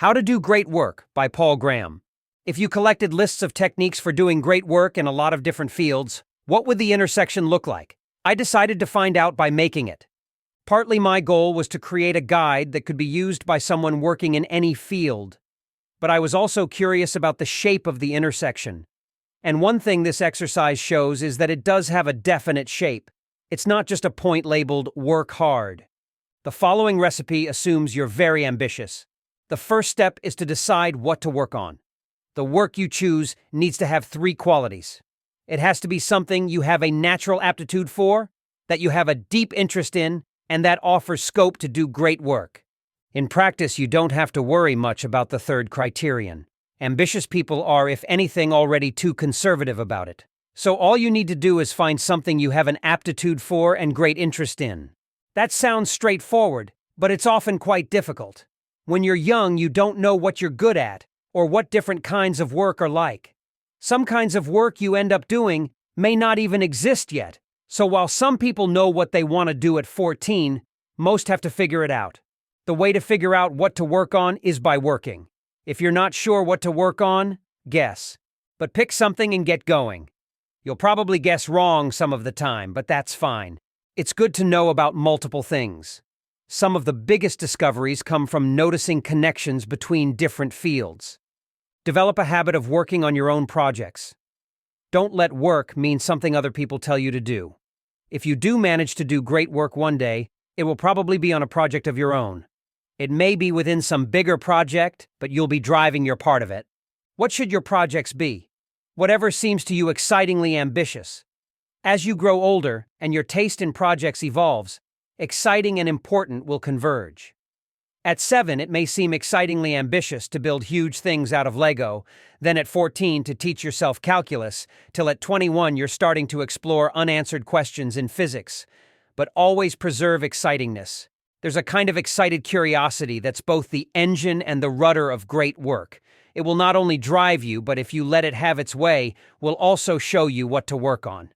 How to Do Great Work by Paul Graham. If you collected lists of techniques for doing great work in a lot of different fields, what would the intersection look like? I decided to find out by making it. Partly my goal was to create a guide that could be used by someone working in any field. But I was also curious about the shape of the intersection. And one thing this exercise shows is that it does have a definite shape. It's not just a point labeled "work hard." The following recipe assumes you're very ambitious. The first step is to decide what to work on. The work you choose needs to have 3 qualities. It has to be something you have a natural aptitude for, that you have a deep interest in, and that offers scope to do great work. In practice, you don't have to worry much about the third criterion. Ambitious people are, if anything, already too conservative about it. So all you need to do is find something you have an aptitude for and great interest in. That sounds straightforward, but it's often quite difficult. When you're young, you don't know what you're good at, or what different kinds of work are like. Some kinds of work you end up doing may not even exist yet, so while some people know what they want to do at 14, most have to figure it out. The way to figure out what to work on is by working. If you're not sure what to work on, guess. But pick something and get going. You'll probably guess wrong some of the time, but that's fine. It's good to know about multiple things. Some of the biggest discoveries come from noticing connections between different fields. Develop a habit of working on your own projects. Don't let work mean something other people tell you to do. If you do manage to do great work one day, it will probably be on a project of your own. It may be within some bigger project, but you'll be driving your part of it. What should your projects be? Whatever seems to you excitingly ambitious. As you grow older and your taste in projects evolves, exciting and important will converge. At 7, it may seem excitingly ambitious to build huge things out of Lego, then at 14 to teach yourself calculus, till at 21 you're starting to explore unanswered questions in physics. But always preserve excitingness. There's a kind of excited curiosity that's both the engine and the rudder of great work. It will not only drive you, but if you let it have its way, will also show you what to work on.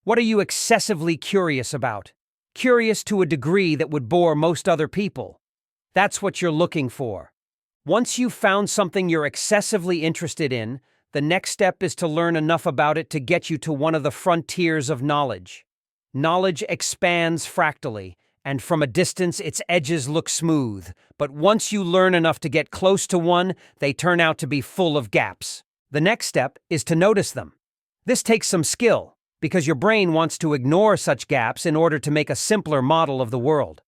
What are you excessively curious about? Curious to a degree that would bore most other people. That's what you're looking for. Once you've found something you're excessively interested in, the next step is to learn enough about it to get you to one of the frontiers of knowledge. Knowledge expands fractally, and from a distance its edges look smooth, but once you learn enough to get close to one, they turn out to be full of gaps. The next step is to notice them. This takes some skill, because your brain wants to ignore such gaps in order to make a simpler model of the world.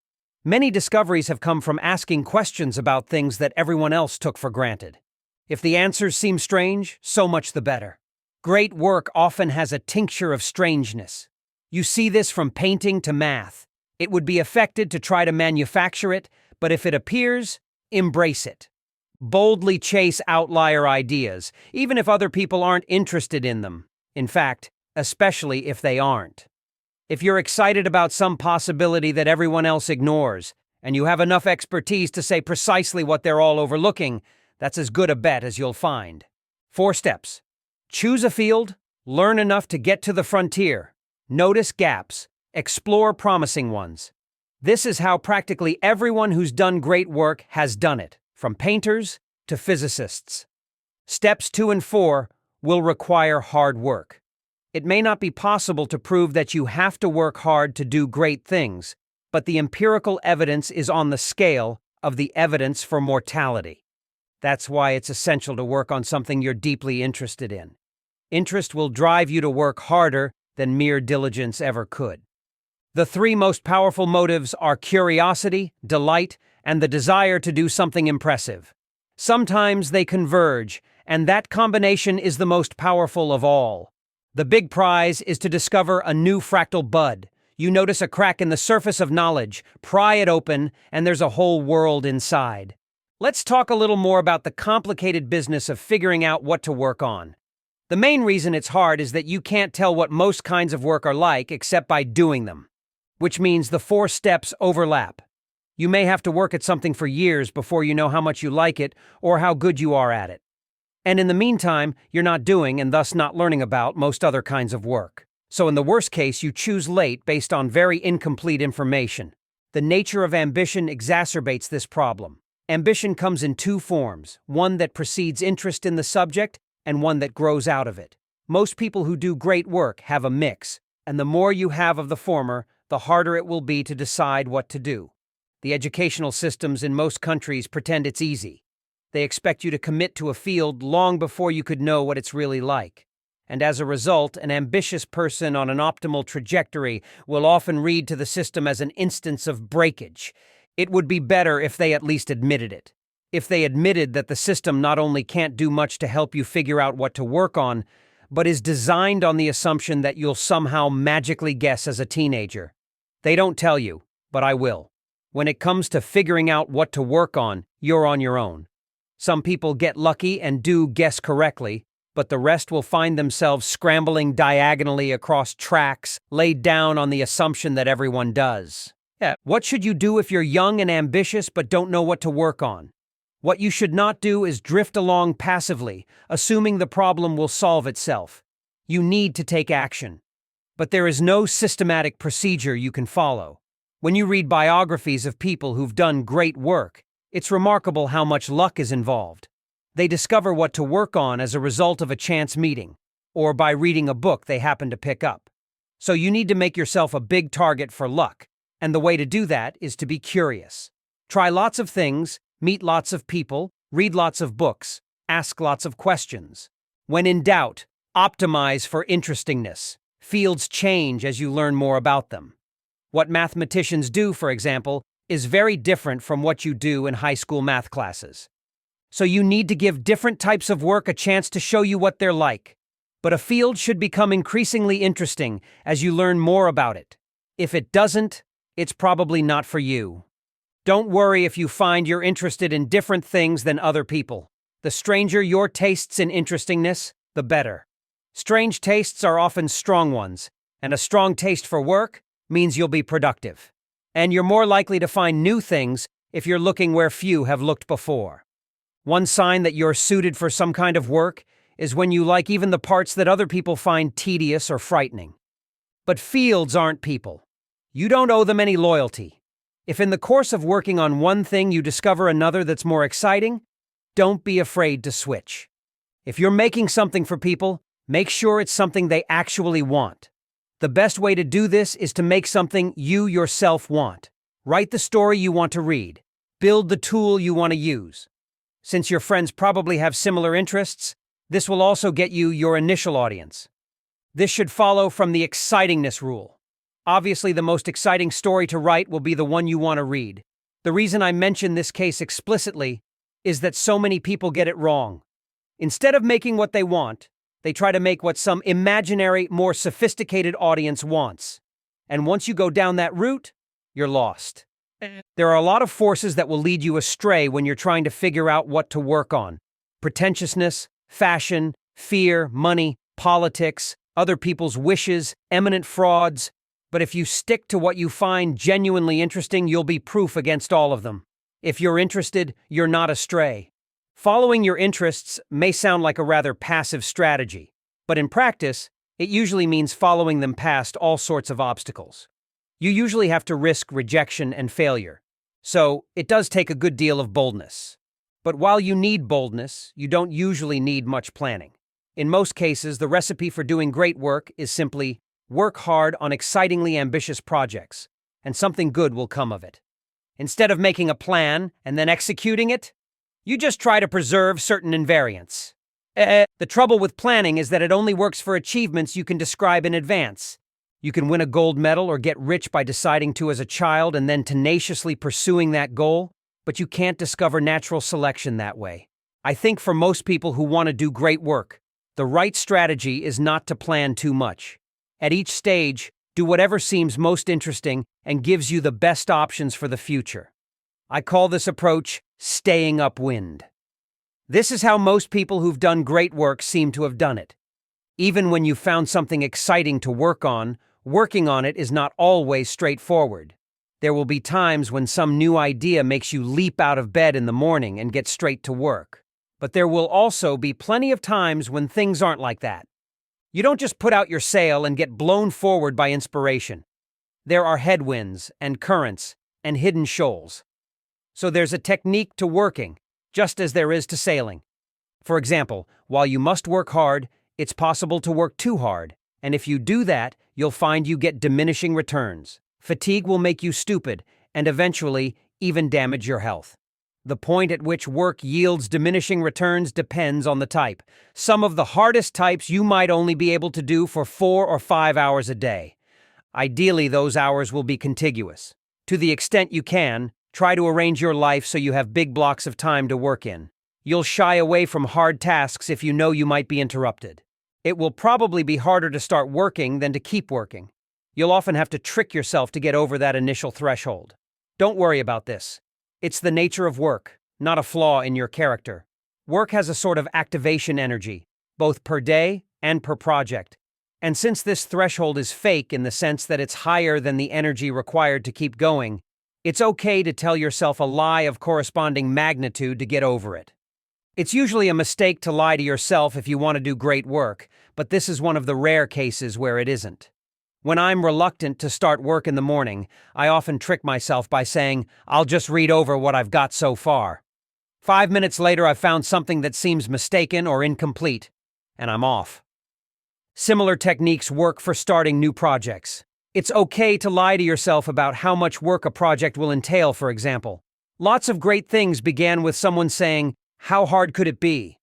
Many discoveries have come from asking questions about things that everyone else took for granted. If the answers seem strange, so much the better. Great work often has a tincture of strangeness. You see this from painting to math. It would be affected to try to manufacture it, but if it appears, embrace it. Boldly chase outlier ideas, even if other people aren't interested in them. In fact, especially if they aren't. If you're excited about some possibility that everyone else ignores, and you have enough expertise to say precisely what they're all overlooking, that's as good a bet as you'll find. 4 steps. Choose a field, learn enough to get to the frontier, notice gaps, explore promising ones. This is how practically everyone who's done great work has done it, from painters to physicists. Steps 2 and 4 will require hard work. It may not be possible to prove that you have to work hard to do great things, but the empirical evidence is on the scale of the evidence for mortality. That's why it's essential to work on something you're deeply interested in. Interest will drive you to work harder than mere diligence ever could. The 3 most powerful motives are curiosity, delight, and the desire to do something impressive. Sometimes they converge, and that combination is the most powerful of all. The big prize is to discover a new fractal bud. You notice a crack in the surface of knowledge, pry it open, and there's a whole world inside. Let's talk a little more about the complicated business of figuring out what to work on. The main reason it's hard is that you can't tell what most kinds of work are like except by doing them, which means the 4 steps overlap. You may have to work at something for years before you know how much you like it or how good you are at it. And in the meantime, you're not doing and thus not learning about most other kinds of work. So in the worst case, you choose late based on very incomplete information. The nature of ambition exacerbates this problem. Ambition comes in two forms, one that precedes interest in the subject and one that grows out of it. Most people who do great work have a mix, and the more you have of the former, the harder it will be to decide what to do. The educational systems in most countries pretend it's easy. They expect you to commit to a field long before you could know what it's really like. And as a result, an ambitious person on an optimal trajectory will often read to the system as an instance of breakage. It would be better if they at least admitted it. If they admitted that the system not only can't do much to help you figure out what to work on, but is designed on the assumption that you'll somehow magically guess as a teenager. They don't tell you, but I will. When it comes to figuring out what to work on, you're on your own. Some people get lucky and do guess correctly, but the rest will find themselves scrambling diagonally across tracks laid down on the assumption that everyone does. What should you do if you're young and ambitious but don't know what to work on? What you should not do is drift along passively, assuming the problem will solve itself. You need to take action. But there is no systematic procedure you can follow. When you read biographies of people who've done great work, it's remarkable how much luck is involved. They discover what to work on as a result of a chance meeting, or by reading a book they happen to pick up. So you need to make yourself a big target for luck, and the way to do that is to be curious. Try lots of things, meet lots of people, read lots of books, ask lots of questions. When in doubt, optimize for interestingness. Fields change as you learn more about them. What mathematicians do, for example, is very different from what you do in high school math classes. So you need to give different types of work a chance to show you what they're like. But a field should become increasingly interesting as you learn more about it. If it doesn't, it's probably not for you. Don't worry if you find you're interested in different things than other people. The stranger your tastes in interestingness, the better. Strange tastes are often strong ones, and a strong taste for work means you'll be productive. And you're more likely to find new things if you're looking where few have looked before. One sign that you're suited for some kind of work is when you like even the parts that other people find tedious or frightening. But fields aren't people. You don't owe them any loyalty. If in the course of working on one thing you discover another that's more exciting, don't be afraid to switch. If you're making something for people, make sure it's something they actually want. The best way to do this is to make something you yourself want. Write the story you want to read. Build the tool you want to use. Since your friends probably have similar interests, this will also get you your initial audience. This should follow from the excitingness rule. Obviously, the most exciting story to write will be the one you want to read. The reason I mention this case explicitly is that so many people get it wrong. Instead of making what they want, they try to make what some imaginary, more sophisticated audience wants. And once you go down that route, you're lost. There are a lot of forces that will lead you astray when you're trying to figure out what to work on. Pretentiousness, fashion, fear, money, politics, other people's wishes, eminent frauds. But if you stick to what you find genuinely interesting, you'll be proof against all of them. If you're interested, you're not astray. Following your interests may sound like a rather passive strategy, but in practice, it usually means following them past all sorts of obstacles. You usually have to risk rejection and failure, so it does take a good deal of boldness. But while you need boldness, you don't usually need much planning. In most cases, the recipe for doing great work is simply work hard on excitingly ambitious projects, and something good will come of it. Instead of making a plan and then executing it, you just try to preserve certain invariants. The trouble with planning is that it only works for achievements you can describe in advance. You can win a gold medal or get rich by deciding to as a child and then tenaciously pursuing that goal, but you can't discover natural selection that way. I think for most people who want to do great work, the right strategy is not to plan too much. At each stage, do whatever seems most interesting and gives you the best options for the future. I call this approach staying upwind. This is how most people who've done great work seem to have done it. Even when you've found something exciting to work on, working on it is not always straightforward. There will be times when some new idea makes you leap out of bed in the morning and get straight to work. But there will also be plenty of times when things aren't like that. You don't just put out your sail and get blown forward by inspiration. There are headwinds and currents and hidden shoals. So there's a technique to working, just as there is to sailing. For example, while you must work hard, it's possible to work too hard, and if you do that, you'll find you get diminishing returns. Fatigue will make you stupid, and eventually even damage your health. The point at which work yields diminishing returns depends on the type. Some of the hardest types you might only be able to do for 4 or 5 hours a day. Ideally, those hours will be contiguous. To the extent you can, try to arrange your life so you have big blocks of time to work in. You'll shy away from hard tasks if you know you might be interrupted. It will probably be harder to start working than to keep working. You'll often have to trick yourself to get over that initial threshold. Don't worry about this. It's the nature of work, not a flaw in your character. Work has a sort of activation energy, both per day and per project. And since this threshold is fake in the sense that it's higher than the energy required to keep going, it's okay to tell yourself a lie of corresponding magnitude to get over it. It's usually a mistake to lie to yourself if you want to do great work, but this is one of the rare cases where it isn't. When I'm reluctant to start work in the morning, I often trick myself by saying, I'll just read over what I've got so far. 5 minutes later, I've found something that seems mistaken or incomplete, and I'm off. Similar techniques work for starting new projects. It's okay to lie to yourself about how much work a project will entail, for example. Lots of great things began with someone saying, "How hard could it be?"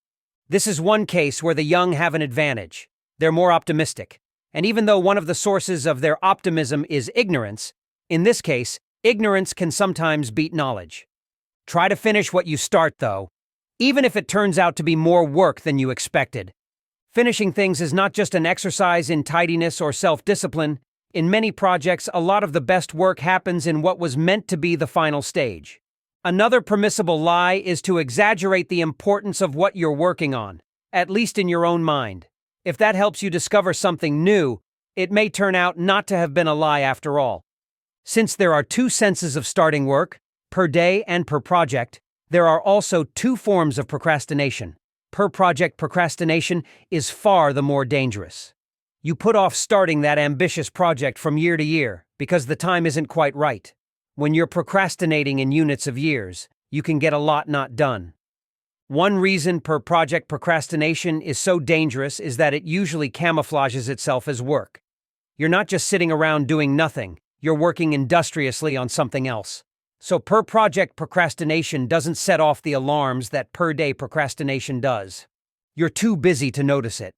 This is one case where the young have an advantage. They're more optimistic. And even though one of the sources of their optimism is ignorance, in this case, ignorance can sometimes beat knowledge. Try to finish what you start, though, even if it turns out to be more work than you expected. Finishing things is not just an exercise in tidiness or self-discipline. In many projects, a lot of the best work happens in what was meant to be the final stage. Another permissible lie is to exaggerate the importance of what you're working on, at least in your own mind. If that helps you discover something new, it may turn out not to have been a lie after all. Since there are two senses of starting work, per day and per project, there are also two forms of procrastination. Per project procrastination is far the more dangerous. You put off starting that ambitious project from year to year because the time isn't quite right. When you're procrastinating in units of years, you can get a lot not done. One reason per project procrastination is so dangerous is that it usually camouflages itself as work. You're not just sitting around doing nothing, you're working industriously on something else. So per project procrastination doesn't set off the alarms that per day procrastination does. You're too busy to notice it.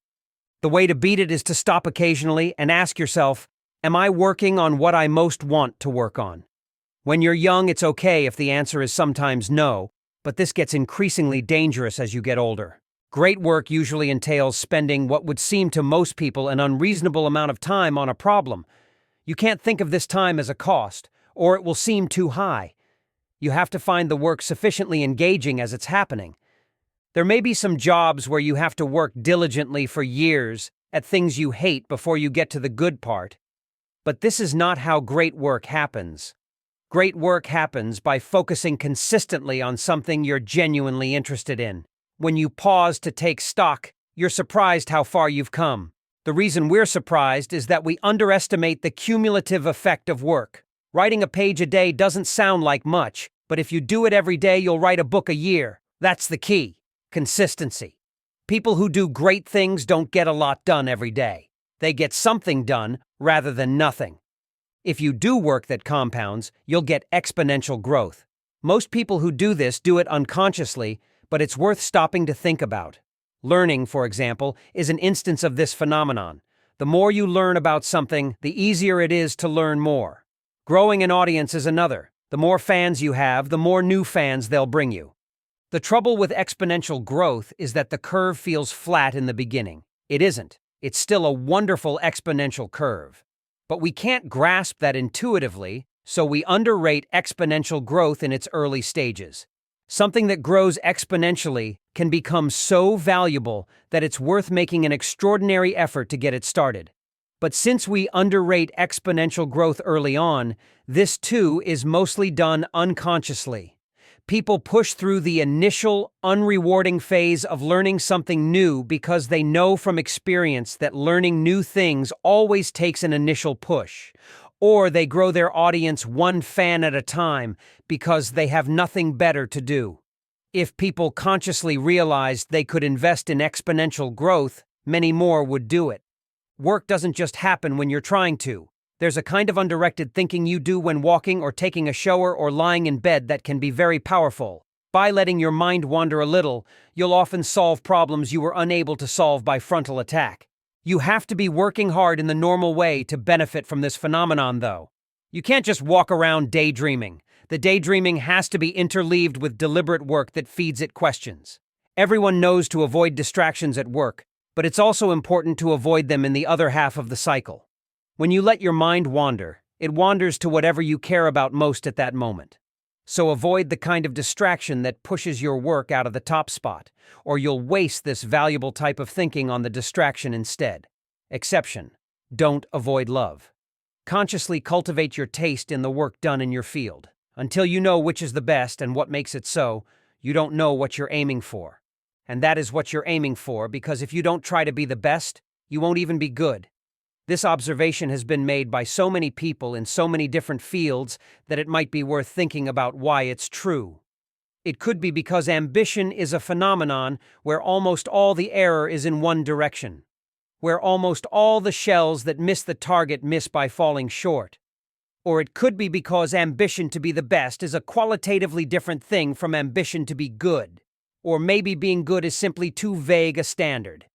The way to beat it is to stop occasionally and ask yourself, am I working on what I most want to work on? When you're young, it's okay if the answer is sometimes no, but this gets increasingly dangerous as you get older. Great work usually entails spending what would seem to most people an unreasonable amount of time on a problem. You can't think of this time as a cost, or it will seem too high. You have to find the work sufficiently engaging as it's happening. There may be some jobs where you have to work diligently for years at things you hate before you get to the good part. But this is not how great work happens. Great work happens by focusing consistently on something you're genuinely interested in. When you pause to take stock, you're surprised how far you've come. The reason we're surprised is that we underestimate the cumulative effect of work. Writing a page a day doesn't sound like much, but if you do it every day, you'll write a book a year. That's the key. Consistency. People who do great things don't get a lot done every day. They get something done rather than nothing. If you do work that compounds, you'll get exponential growth. Most people who do this do it unconsciously, but it's worth stopping to think about. Learning, for example, is an instance of this phenomenon. The more you learn about something, the easier it is to learn more. Growing an audience is another. The more fans you have, the more new fans they'll bring you. The trouble with exponential growth is that the curve feels flat in the beginning. It isn't. It's still a wonderful exponential curve. But we can't grasp that intuitively, so we underrate exponential growth in its early stages. Something that grows exponentially can become so valuable that it's worth making an extraordinary effort to get it started. But since we underrate exponential growth early on, this too is mostly done unconsciously. People push through the initial, unrewarding phase of learning something new because they know from experience that learning new things always takes an initial push. Or they grow their audience one fan at a time because they have nothing better to do. If people consciously realized they could invest in exponential growth, many more would do it. Work doesn't just happen when you're trying to. There's a kind of undirected thinking you do when walking or taking a shower or lying in bed that can be very powerful. By letting your mind wander a little, you'll often solve problems you were unable to solve by frontal attack. You have to be working hard in the normal way to benefit from this phenomenon, though. You can't just walk around daydreaming. The daydreaming has to be interleaved with deliberate work that feeds it questions. Everyone knows to avoid distractions at work, but it's also important to avoid them in the other half of the cycle. When you let your mind wander, it wanders to whatever you care about most at that moment. So avoid the kind of distraction that pushes your work out of the top spot, or you'll waste this valuable type of thinking on the distraction instead. Exception: don't avoid love. Consciously cultivate your taste in the work done in your field. Until you know which is the best and what makes it so, you don't know what you're aiming for. And that is what you're aiming for, because if you don't try to be the best, you won't even be good. This observation has been made by so many people in so many different fields that it might be worth thinking about why it's true. It could be because ambition is a phenomenon where almost all the error is in one direction, where almost all the shells that miss the target miss by falling short. Or it could be because ambition to be the best is a qualitatively different thing from ambition to be good. Or maybe being good is simply too vague a standard.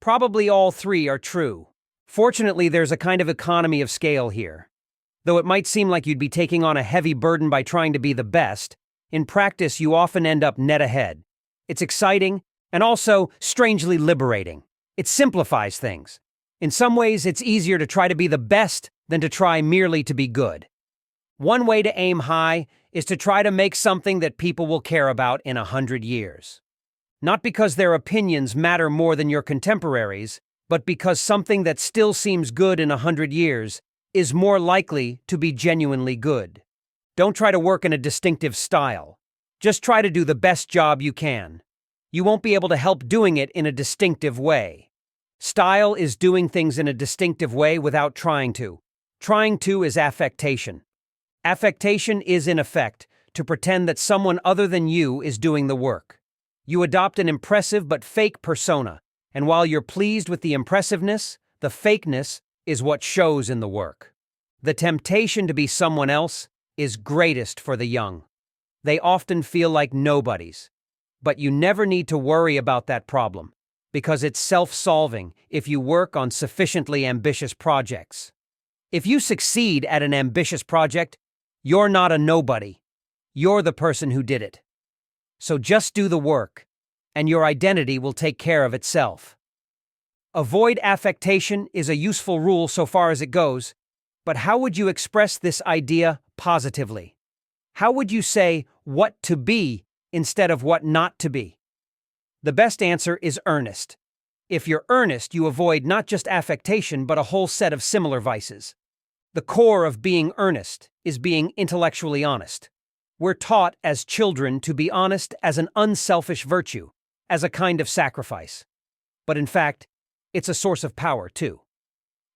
Probably all three are true. Fortunately, there's a kind of economy of scale here. Though it might seem like you'd be taking on a heavy burden by trying to be the best, in practice you often end up net ahead. It's exciting and also strangely liberating. It simplifies things. In some ways, it's easier to try to be the best than to try merely to be good. One way to aim high is to try to make something that people will care about in 100 years. Not because their opinions matter more than your contemporaries, but because something that still seems good in 100 years is more likely to be genuinely good. Don't try to work in a distinctive style. Just try to do the best job you can. You won't be able to help doing it in a distinctive way. Style is doing things in a distinctive way without trying to. Trying to is affectation. Affectation is, in effect, to pretend that someone other than you is doing the work. You adopt an impressive but fake persona, and while you're pleased with the impressiveness, the fakeness is what shows in the work. The temptation to be someone else is greatest for the young. They often feel like nobodies. But you never need to worry about that problem, because it's self-solving if you work on sufficiently ambitious projects. If you succeed at an ambitious project, you're not a nobody. You're the person who did it. So just do the work, and your identity will take care of itself. Avoid affectation is a useful rule so far as it goes, but how would you express this idea positively? How would you say what to be instead of what not to be? The best answer is earnest. If you're earnest, you avoid not just affectation but a whole set of similar vices. The core of being earnest is being intellectually honest. We're taught as children to be honest as an unselfish virtue, as a kind of sacrifice. But in fact, it's a source of power too.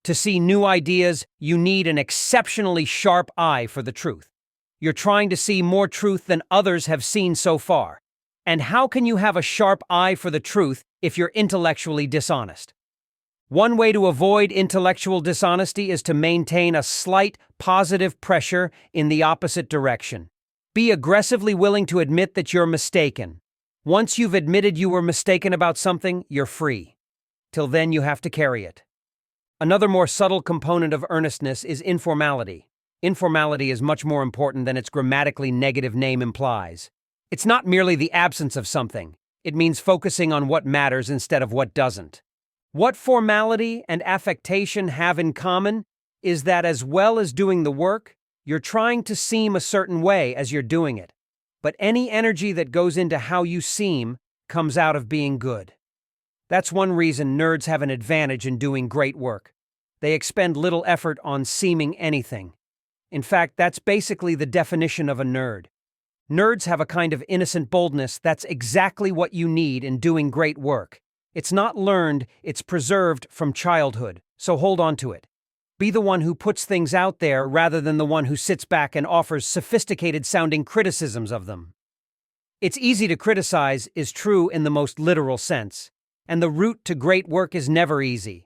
To see new ideas, you need an exceptionally sharp eye for the truth. You're trying to see more truth than others have seen so far. And how can you have a sharp eye for the truth if you're intellectually dishonest? One way to avoid intellectual dishonesty is to maintain a slight positive pressure in the opposite direction. Be aggressively willing to admit that you're mistaken. Once you've admitted you were mistaken about something, you're free. Till then, you have to carry it. Another more subtle component of earnestness is informality. Informality is much more important than its grammatically negative name implies. It's not merely the absence of something. It means focusing on what matters instead of what doesn't. What formality and affectation have in common is that as well as doing the work, you're trying to seem a certain way as you're doing it. But any energy that goes into how you seem comes out of being good. That's one reason nerds have an advantage in doing great work. They expend little effort on seeming anything. In fact, that's basically the definition of a nerd. Nerds have a kind of innocent boldness that's exactly what you need in doing great work. It's not learned, it's preserved from childhood, so hold on to it. Be the one who puts things out there rather than the one who sits back and offers sophisticated-sounding criticisms of them. It's easy to criticize is true in the most literal sense, and the route to great work is never easy.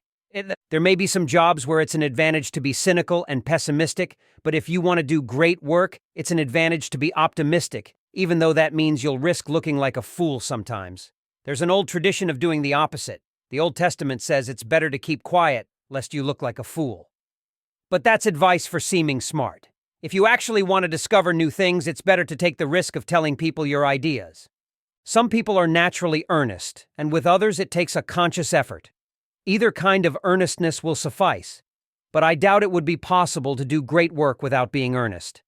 There may be some jobs where it's an advantage to be cynical and pessimistic, but if you want to do great work, it's an advantage to be optimistic, even though that means you'll risk looking like a fool sometimes. There's an old tradition of doing the opposite. The Old Testament says it's better to keep quiet, lest you look like a fool. But that's advice for seeming smart. If you actually want to discover new things, it's better to take the risk of telling people your ideas. Some people are naturally earnest, and with others it takes a conscious effort. Either kind of earnestness will suffice, but I doubt it would be possible to do great work without being earnest.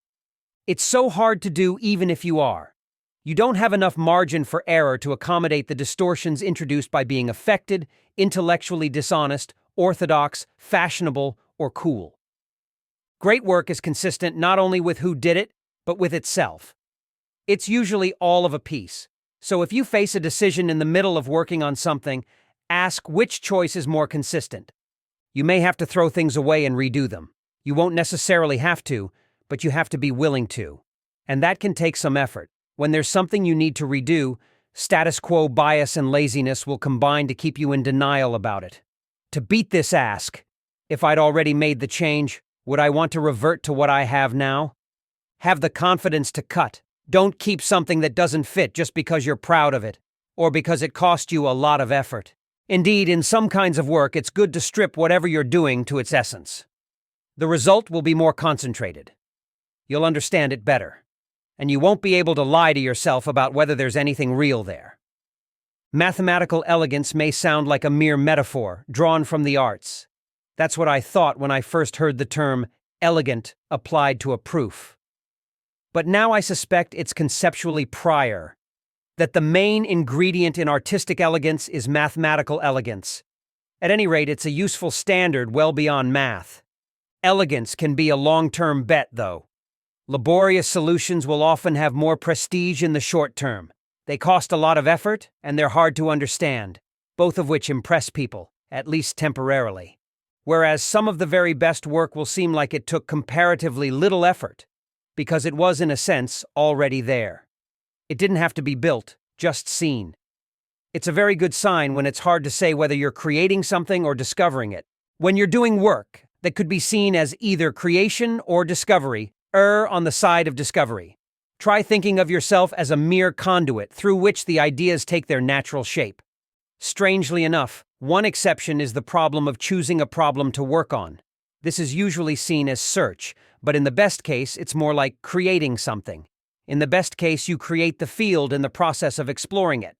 It's so hard to do even if you are. You don't have enough margin for error to accommodate the distortions introduced by being affected, intellectually dishonest, orthodox, fashionable, or cool. Great work is consistent not only with who did it, but with itself. It's usually all of a piece. So if you face a decision in the middle of working on something, ask which choice is more consistent. You may have to throw things away and redo them. You won't necessarily have to, but you have to be willing to. And that can take some effort. When there's something you need to redo, status quo bias and laziness will combine to keep you in denial about it. To beat this ask, if I'd already made the change, would I want to revert to what I have now? Have the confidence to cut. Don't keep something that doesn't fit just because you're proud of it, or because it cost you a lot of effort. Indeed, in some kinds of work, it's good to strip whatever you're doing to its essence. The result will be more concentrated. You'll understand it better, and you won't be able to lie to yourself about whether there's anything real there. Mathematical elegance may sound like a mere metaphor drawn from the arts. That's what I thought when I first heard the term elegant applied to a proof. But now I suspect it's conceptually prior, that the main ingredient in artistic elegance is mathematical elegance. At any rate, it's a useful standard well beyond math. Elegance can be a long-term bet, though. Laborious solutions will often have more prestige in the short term. They cost a lot of effort, and they're hard to understand, both of which impress people, at least temporarily. Whereas some of the very best work will seem like it took comparatively little effort, because it was, in a sense, already there. It didn't have to be built, just seen. It's a very good sign when it's hard to say whether you're creating something or discovering it. When you're doing work that could be seen as either creation or discovery, err on the side of discovery. Try thinking of yourself as a mere conduit through which the ideas take their natural shape. Strangely enough, one exception is the problem of choosing a problem to work on. This is usually seen as search, but in the best case, it's more like creating something. In the best case, you create the field in the process of exploring it.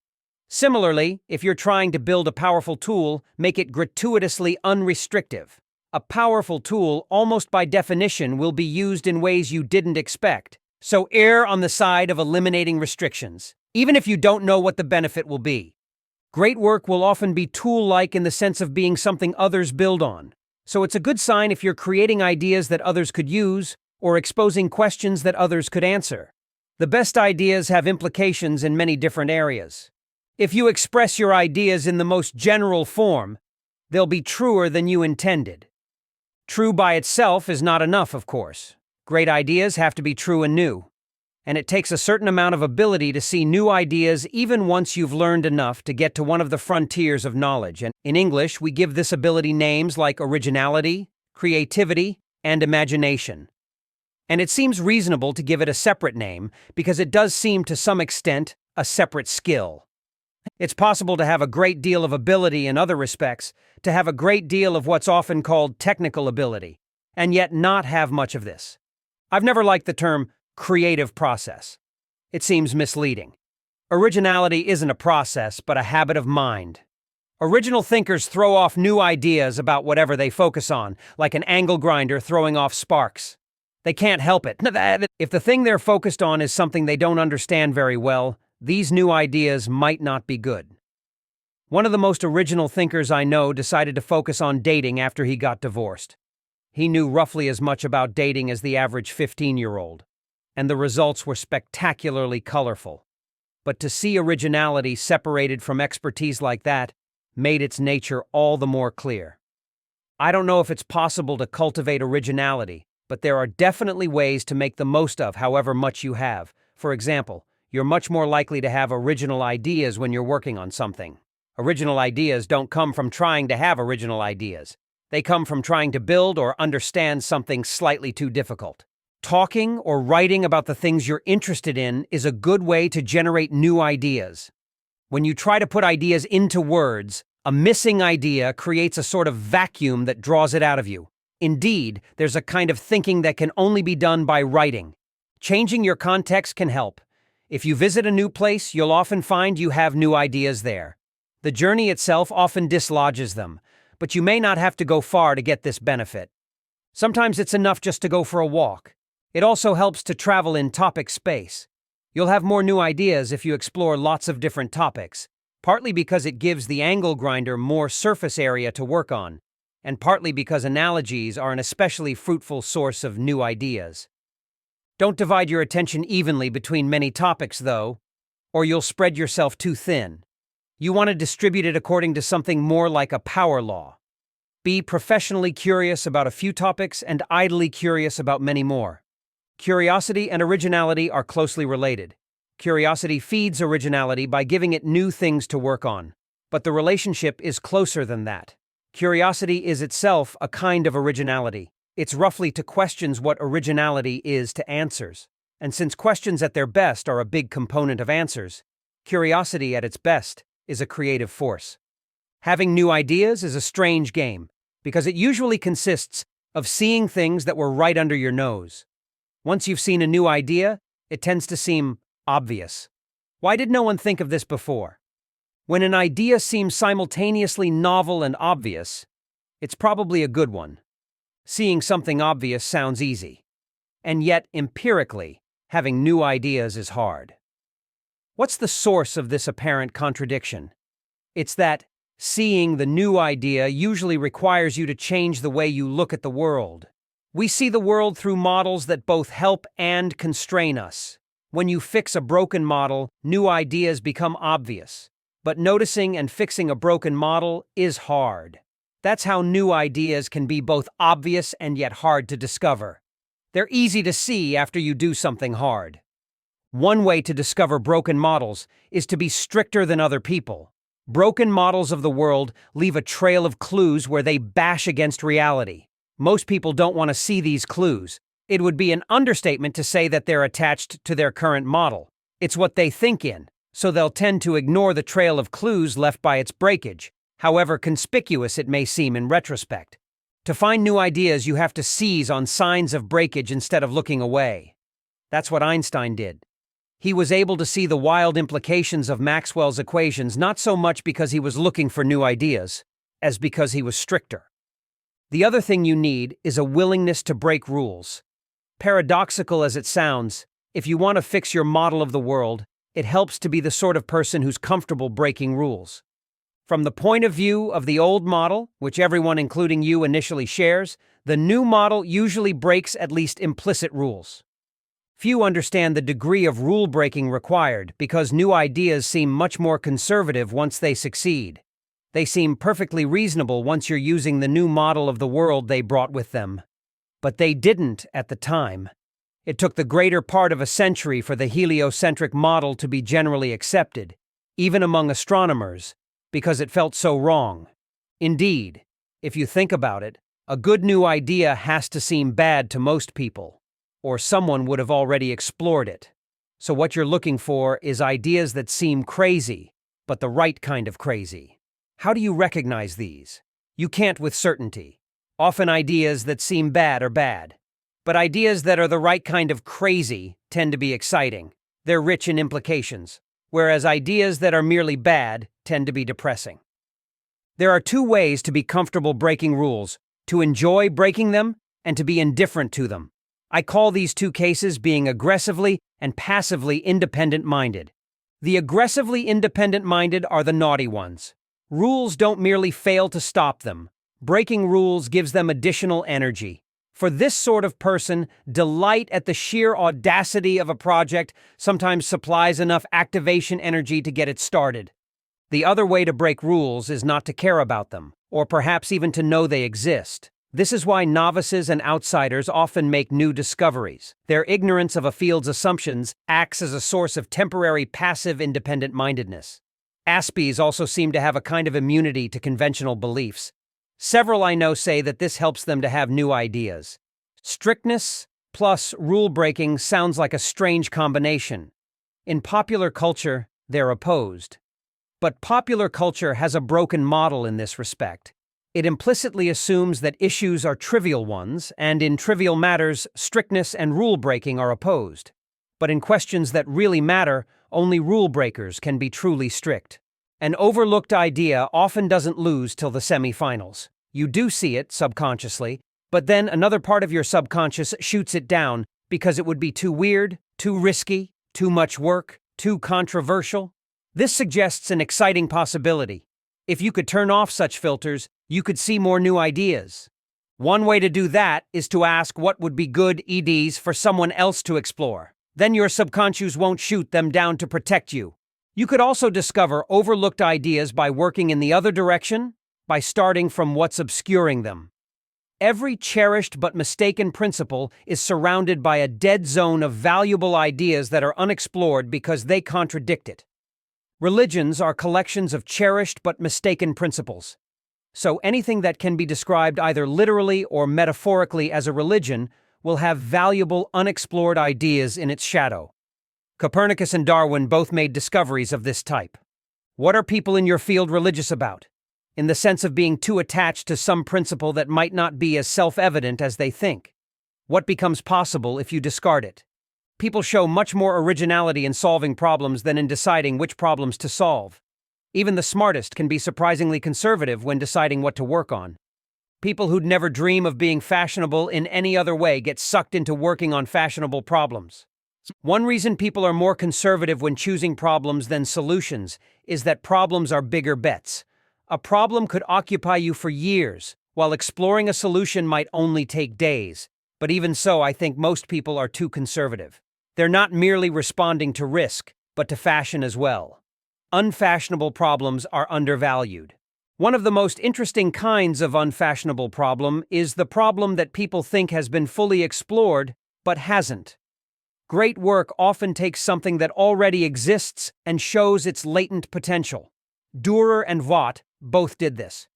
Similarly, if you're trying to build a powerful tool, make it gratuitously unrestrictive. A powerful tool, almost by definition, will be used in ways you didn't expect. So err on the side of eliminating restrictions, even if you don't know what the benefit will be. Great work will often be tool-like in the sense of being something others build on. So it's a good sign if you're creating ideas that others could use, or exposing questions that others could answer. The best ideas have implications in many different areas. If you express your ideas in the most general form, they'll be truer than you intended. True by itself is not enough, of course. Great ideas have to be true and new. And it takes a certain amount of ability to see new ideas even once you've learned enough to get to one of the frontiers of knowledge. And in English, we give this ability names like originality, creativity, and imagination. And it seems reasonable to give it a separate name because it does seem to some extent a separate skill. It's possible to have a great deal of ability in other respects, to have a great deal of what's often called technical ability, and yet not have much of this. I've never liked the term creative process. It seems misleading. Originality isn't a process, but a habit of mind. Original thinkers throw off new ideas about whatever they focus on, like an angle grinder throwing off sparks. They can't help it. If the thing they're focused on is something they don't understand very well, these new ideas might not be good. One of the most original thinkers I know decided to focus on dating after he got divorced. He knew roughly as much about dating as the average 15-year-old, and the results were spectacularly colorful. But to see originality separated from expertise like that made its nature all the more clear. I don't know if it's possible to cultivate originality, but there are definitely ways to make the most of however much you have. For example, you're much more likely to have original ideas when you're working on something. Original ideas don't come from trying to have original ideas. They come from trying to build or understand something slightly too difficult. Talking or writing about the things you're interested in is a good way to generate new ideas. When you try to put ideas into words, a missing idea creates a sort of vacuum that draws it out of you. Indeed, there's a kind of thinking that can only be done by writing. Changing your context can help. If you visit a new place, you'll often find you have new ideas there. The journey itself often dislodges them, but you may not have to go far to get this benefit. Sometimes it's enough just to go for a walk. It also helps to travel in topic space. You'll have more new ideas if you explore lots of different topics, partly because it gives the angle grinder more surface area to work on, and partly because analogies are an especially fruitful source of new ideas. Don't divide your attention evenly between many topics, though, or you'll spread yourself too thin. You want to distribute it according to something more like a power law. Be professionally curious about a few topics and idly curious about many more. Curiosity and originality are closely related. Curiosity feeds originality by giving it new things to work on. But the relationship is closer than that. Curiosity is itself a kind of originality. It's roughly to questions what originality is to answers. And since questions at their best are a big component of answers, curiosity at its best is a creative force. Having new ideas is a strange game, because it usually consists of seeing things that were right under your nose. Once you've seen a new idea, it tends to seem obvious. Why did no one think of this before? When an idea seems simultaneously novel and obvious, it's probably a good one. Seeing something obvious sounds easy. And yet, empirically, having new ideas is hard. What's the source of this apparent contradiction? It's that seeing the new idea usually requires you to change the way you look at the world. We see the world through models that both help and constrain us. When you fix a broken model, new ideas become obvious. But noticing and fixing a broken model is hard. That's how new ideas can be both obvious and yet hard to discover. They're easy to see after you do something hard. One way to discover broken models is to be stricter than other people. Broken models of the world leave a trail of clues where they bash against reality. Most people don't want to see these clues. It would be an understatement to say that they're attached to their current model. It's what they think in, so they'll tend to ignore the trail of clues left by its breakage, however conspicuous it may seem in retrospect. To find new ideas, you have to seize on signs of breakage instead of looking away. That's what Einstein did. He was able to see the wild implications of Maxwell's equations not so much because he was looking for new ideas, as because he was stricter. The other thing you need is a willingness to break rules. Paradoxical as it sounds, if you want to fix your model of the world, it helps to be the sort of person who's comfortable breaking rules. From the point of view of the old model, which everyone including you initially shares, the new model usually breaks at least implicit rules. Few understand the degree of rule-breaking required because new ideas seem much more conservative once they succeed. They seem perfectly reasonable once you're using the new model of the world they brought with them. But they didn't at the time. It took the greater part of a century for the heliocentric model to be generally accepted, even among astronomers, because it felt so wrong. Indeed, if you think about it, a good new idea has to seem bad to most people, or someone would have already explored it. So what you're looking for is ideas that seem crazy, but the right kind of crazy. How do you recognize these? You can't with certainty. Often ideas that seem bad are bad. But ideas that are the right kind of crazy tend to be exciting. They're rich in implications, whereas ideas that are merely bad tend to be depressing. There are two ways to be comfortable breaking rules: to enjoy breaking them and to be indifferent to them. I call these two cases being aggressively and passively independent-minded. The aggressively independent-minded are the naughty ones. Rules don't merely fail to stop them. Breaking rules gives them additional energy. For this sort of person, delight at the sheer audacity of a project sometimes supplies enough activation energy to get it started. The other way to break rules is not to care about them. or perhaps even to know they exist. This is why novices and outsiders often make new discoveries. Their ignorance of a field's assumptions acts as a source of temporary passive independent-mindedness. Aspies also seem to have a kind of immunity to conventional beliefs. Several I know say that this helps them to have new ideas. Strictness plus rule-breaking sounds like a strange combination. In popular culture, they're opposed. But popular culture has a broken model in this respect. It implicitly assumes that issues are trivial ones, and in trivial matters, strictness and rule-breaking are opposed. But in questions that really matter, only rule-breakers can be truly strict. An overlooked idea often doesn't lose till the semifinals. You do see it subconsciously, but then another part of your subconscious shoots it down because it would be too weird, too risky, too much work, too controversial. This suggests an exciting possibility. If you could turn off such filters, you could see more new ideas. One way to do that is to ask what would be good EDs for someone else to explore. Then your subconscious won't shoot them down to protect you. You could also discover overlooked ideas by working in the other direction, by starting from what's obscuring them. Every cherished but mistaken principle is surrounded by a dead zone of valuable ideas that are unexplored because they contradict it. Religions are collections of cherished but mistaken principles. So anything that can be described either literally or metaphorically as a religion will have valuable unexplored ideas in its shadow. Copernicus and Darwin both made discoveries of this type. What are people in your field religious about? In the sense of being too attached to some principle that might not be as self-evident as they think. What becomes possible if you discard it? People show much more originality in solving problems than in deciding which problems to solve. Even the smartest can be surprisingly conservative when deciding what to work on. People who'd never dream of being fashionable in any other way get sucked into working on fashionable problems. One reason people are more conservative when choosing problems than solutions is that problems are bigger bets. A problem could occupy you for years, while exploring a solution might only take days. But even so, I think most people are too conservative. They're not merely responding to risk, but to fashion as well. Unfashionable problems are undervalued. One of the most interesting kinds of unfashionable problem is the problem that people think has been fully explored, but hasn't. Great work often takes something that already exists and shows its latent potential. Dürer and Watt both did this.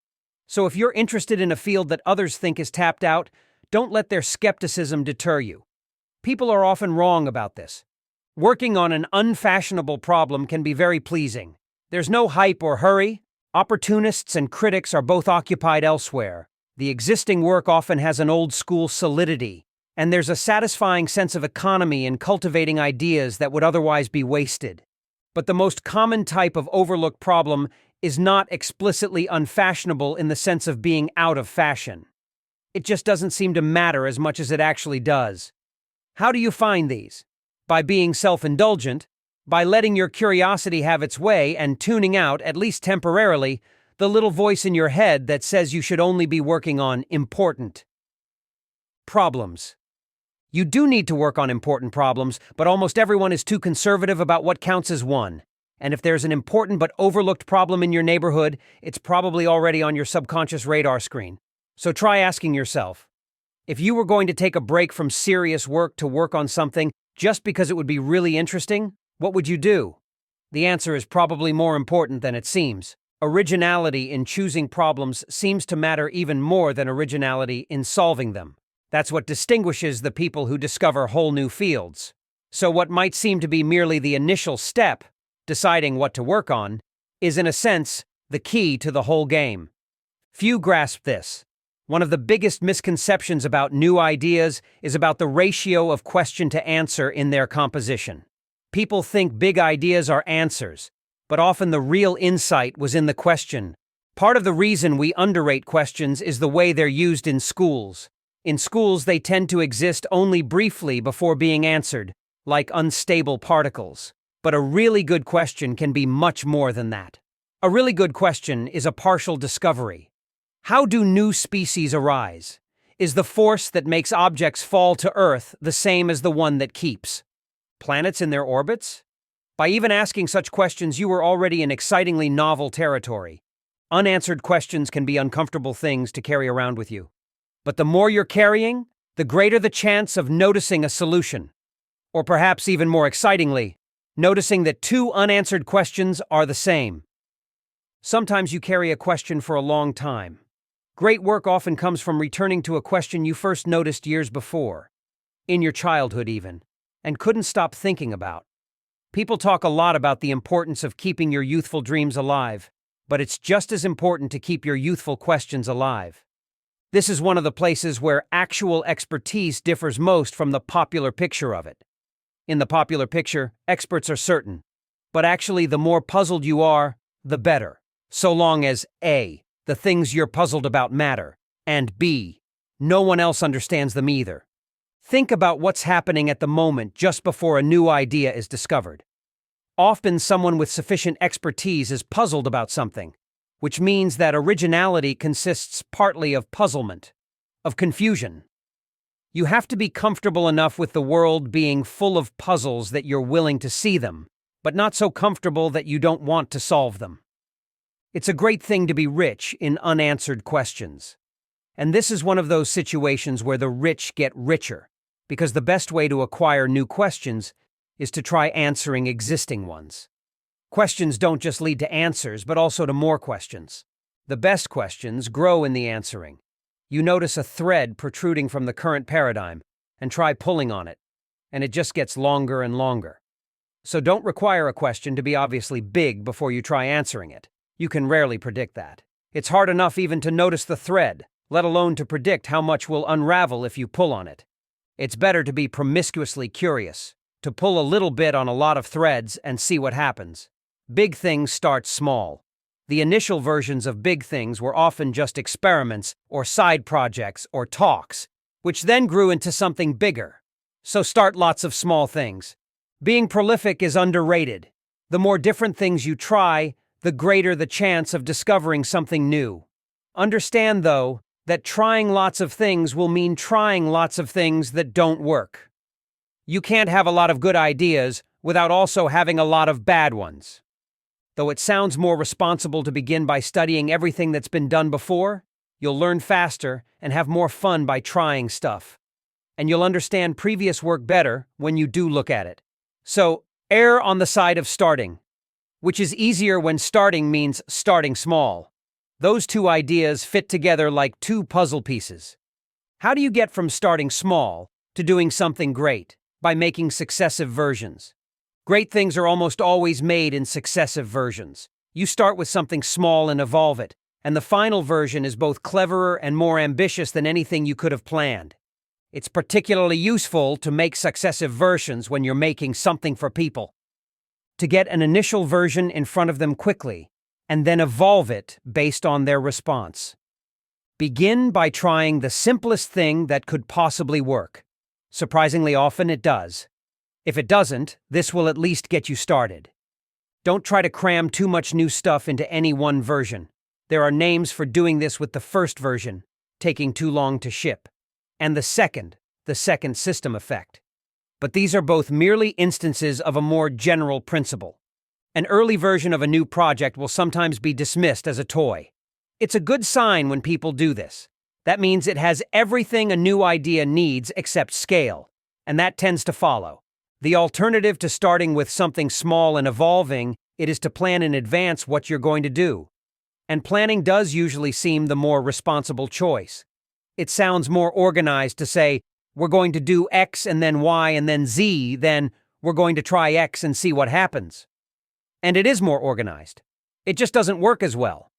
So if you're interested in a field that others think is tapped out, don't let their skepticism deter you. People are often wrong about this. Working on an unfashionable problem can be very pleasing. There's no hype or hurry. Opportunists and critics are both occupied elsewhere. The existing work often has an old-school solidity, and there's a satisfying sense of economy in cultivating ideas that would otherwise be wasted. But the most common type of overlooked problem is not explicitly unfashionable in the sense of being out of fashion. It just doesn't seem to matter as much as it actually does. How do you find these? By being self-indulgent, by letting your curiosity have its way and tuning out, at least temporarily, the little voice in your head that says you should only be working on important problems. You do need to work on important problems, but almost everyone is too conservative about what counts as one. And if there's an important but overlooked problem in your neighborhood, it's probably already on your subconscious radar screen. So try asking yourself, if you were going to take a break from serious work to work on something just because it would be really interesting, what would you do? The answer is probably more important than it seems. Originality in choosing problems seems to matter even more than originality in solving them. That's what distinguishes the people who discover whole new fields. So what might seem to be merely the initial step, deciding what to work on, is in a sense the key to the whole game. Few grasp this. One of the biggest misconceptions about new ideas is about the ratio of question to answer in their composition. People think big ideas are answers, but often the real insight was in the question. Part of the reason we underrate questions is the way they're used in schools. In schools, they tend to exist only briefly before being answered, like unstable particles. But a really good question can be much more than that. A really good question is a partial discovery. How do new species arise? Is the force that makes objects fall to Earth the same as the one that keeps planets in their orbits? By even asking such questions, you are already in excitingly novel territory. Unanswered questions can be uncomfortable things to carry around with you. But the more you're carrying, the greater the chance of noticing a solution. Or perhaps even more excitingly, noticing that two unanswered questions are the same. Sometimes you carry a question for a long time. Great work often comes from returning to a question you first noticed years before, in your childhood even, and couldn't stop thinking about. People talk a lot about the importance of keeping your youthful dreams alive, but it's just as important to keep your youthful questions alive. This is one of the places where actual expertise differs most from the popular picture of it. In the popular picture, experts are certain, but actually the more puzzled you are, the better, so long as A, the things you're puzzled about matter, and B, no one else understands them either. Think about what's happening at the moment just before a new idea is discovered. Often someone with sufficient expertise is puzzled about something, which means that originality consists partly of puzzlement, of confusion. You have to be comfortable enough with the world being full of puzzles that you're willing to see them, but not so comfortable that you don't want to solve them. It's a great thing to be rich in unanswered questions. And this is one of those situations where the rich get richer, because the best way to acquire new questions is to try answering existing ones. Questions don't just lead to answers, but also to more questions. The best questions grow in the answering. You notice a thread protruding from the current paradigm, and try pulling on it, and it just gets longer and longer. So don't require a question to be obviously big before you try answering it. You can rarely predict that. It's hard enough even to notice the thread, let alone to predict how much will unravel if you pull on it. It's better to be promiscuously curious, to pull a little bit on a lot of threads and see what happens. Big things start small. The initial versions of big things were often just experiments or side projects or talks, which then grew into something bigger. So start lots of small things. Being prolific is underrated. The more different things you try, the greater the chance of discovering something new. Understand, though, that trying lots of things will mean trying lots of things that don't work. You can't have a lot of good ideas without also having a lot of bad ones. Though it sounds more responsible to begin by studying everything that's been done before, you'll learn faster and have more fun by trying stuff. And you'll understand previous work better when you do look at it. So, err on the side of starting, which is easier when starting means starting small. Those two ideas fit together like two puzzle pieces. How do you get from starting small to doing something great? By making successive versions. Great things are almost always made in successive versions. You start with something small and evolve it, and the final version is both cleverer and more ambitious than anything you could have planned. It's particularly useful to make successive versions when you're making something for people. To get an initial version in front of them quickly, and then evolve it based on their response. Begin by trying the simplest thing that could possibly work. Surprisingly often it does. If it doesn't, this will at least get you started. Don't try to cram too much new stuff into any one version. There are names for doing this with the first version, taking too long to ship, and the second system effect. But these are both merely instances of a more general principle. An early version of a new project will sometimes be dismissed as a toy. It's a good sign when people do this. That means it has everything a new idea needs except scale, and that tends to follow. The alternative to starting with something small and evolving, it is to plan in advance what you're going to do. And planning does usually seem the more responsible choice. It sounds more organized to say, we're going to do X and then Y and then Z, than we're going to try X and see what happens. And it is more organized. It just doesn't work as well.